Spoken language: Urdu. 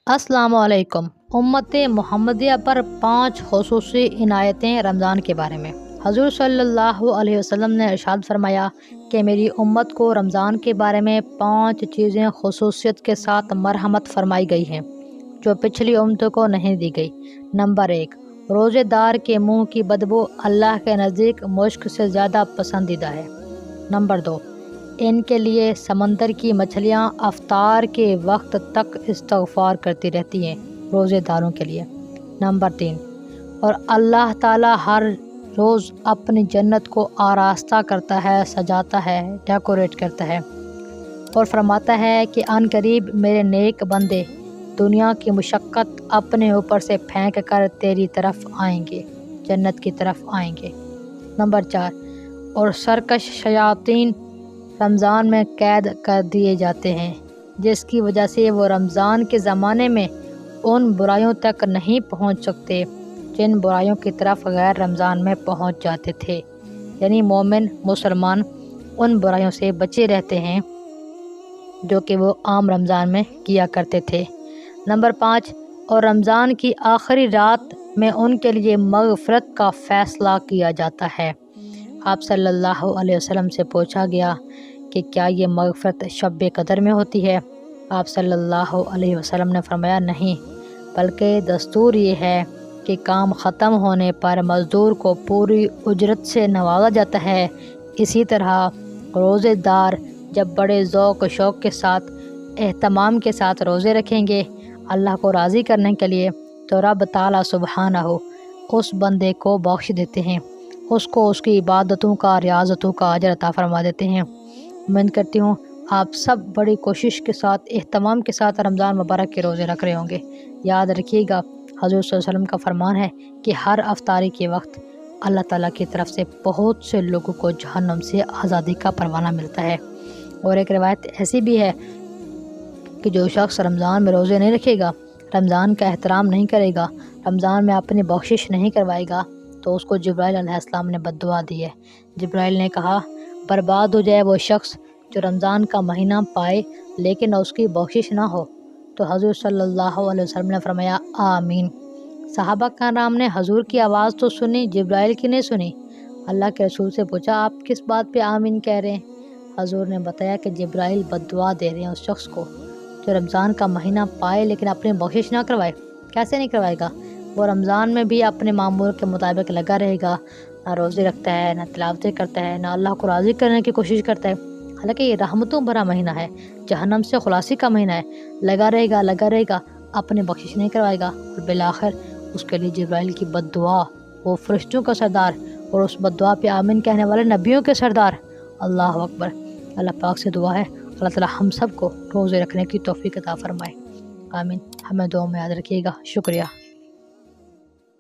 السلام علیکم۔ امت محمدیہ پر 5 خصوصی عنایتیں رمضان کے بارے میں۔ حضور صلی اللہ علیہ وسلم نے ارشاد فرمایا کہ میری امت کو رمضان کے بارے میں 5 چیزیں خصوصیت کے ساتھ مرحمت فرمائی گئی ہیں جو پچھلی امتوں کو نہیں دی گئی۔ نمبر 1، روزے دار کے منہ کی بدبو اللہ کے نزدیک مشک سے زیادہ پسندیدہ ہے۔ نمبر 2، ان کے لیے سمندر کی مچھلیاں افطار کے وقت تک استغفار کرتی رہتی ہیں، روزے داروں کے لیے۔ نمبر 3، اور اللہ تعالی ہر روز اپنی جنت کو آراستہ کرتا ہے، سجاتا ہے، ڈیکوریٹ کرتا ہے اور فرماتا ہے کہ عن قریب میرے نیک بندے دنیا کی مشقت اپنے اوپر سے پھینک کر تیری طرف آئیں گے، جنت کی طرف آئیں گے۔ نمبر 4، اور سرکش شیاطین رمضان میں قید کر دیے جاتے ہیں، جس کی وجہ سے وہ رمضان کے زمانے میں ان برائیوں تک نہیں پہنچ سکتے جن برائیوں کی طرف غیر رمضان میں پہنچ جاتے تھے، یعنی مومن مسلمان ان برائیوں سے بچے رہتے ہیں جو کہ وہ عام رمضان میں کیا کرتے تھے۔ نمبر 5، اور رمضان کی آخری رات میں ان کے لیے مغفرت کا فیصلہ کیا جاتا ہے۔ آپ صلی اللہ علیہ وسلم سے پوچھا گیا کہ کیا یہ مغفرت شب قدر میں ہوتی ہے؟ آپ صلی اللہ علیہ وسلم نے فرمایا نہیں، بلکہ دستور یہ ہے کہ کام ختم ہونے پر مزدور کو پوری اجرت سے نوازا جاتا ہے۔ اسی طرح روزے دار جب بڑے ذوق و شوق کے ساتھ اہتمام کے ساتھ روزے رکھیں گے اللہ کو راضی کرنے کے لیے، تو رب تعالیٰ سبحانہ اس بندے کو بخش دیتے ہیں، اس کو اس کی عبادتوں کا، ریاضتوں کا اجر عطا فرما دیتے ہیں۔ امید کرتی ہوں آپ سب بڑی کوشش کے ساتھ، اہتمام کے ساتھ رمضان مبارک کے روزے رکھ رہے ہوں گے۔ یاد رکھیے گا حضور صلی اللہ علیہ وسلم کا فرمان ہے کہ ہر افطاری کے وقت اللہ تعالیٰ کی طرف سے بہت سے لوگوں کو جہنم سے آزادی کا پروانہ ملتا ہے۔ اور ایک روایت ایسی بھی ہے کہ جو شخص رمضان میں روزے نہیں رکھے گا، رمضان کا احترام نہیں کرے گا، رمضان میں اپنی بخشش نہیں کروائے گا، تو اس کو جبرائیل علیہ السلام نے بد دعا دی ہے۔ جبرائیل نے کہا برباد ہو جائے وہ شخص جو رمضان کا مہینہ پائے لیکن اس کی بخشش نہ ہو۔ تو حضور صلی اللہ علیہ وسلم نے فرمایا آمین۔ صحابہ کرام نے حضور کی آواز تو سنی، جبرائیل کی نہیں سنی۔ اللہ کے رسول سے پوچھا آپ کس بات پہ آمین کہہ رہے ہیں؟ حضور نے بتایا کہ جبرائیل بد دعا دے رہے ہیں اس شخص کو جو رمضان کا مہینہ پائے لیکن اپنی بخشش نہ کروائے۔ کیسے نہیں کروائے گا؟ وہ رمضان میں بھی اپنے معمول کے مطابق لگا رہے گا، نہ روزے رکھتا ہے، نہ تلاوتیں کرتا ہے، نہ اللہ کو راضی کرنے کی کوشش کرتا ہے، حالانکہ یہ رحمتوں بھرا مہینہ ہے، جہنم سے خلاصی کا مہینہ ہے، لگا رہے گا، اپنی بخشش نہیں کروائے گا، اور بالآخر اس کے لیے جبرائیل کی بد دعا، وہ فرشتوں کا سردار اور اس بد دعا پہ آمین کہنے والے نبیوں کے سردار۔ اللہ اکبر۔ اللہ پاک سے دعا ہے اللہ تعالی ہم سب کو روزے رکھنے کی توفیق عطا فرمائے، آمین۔ ہمیں دعا میں یاد رکھیے گا۔ شکریہ۔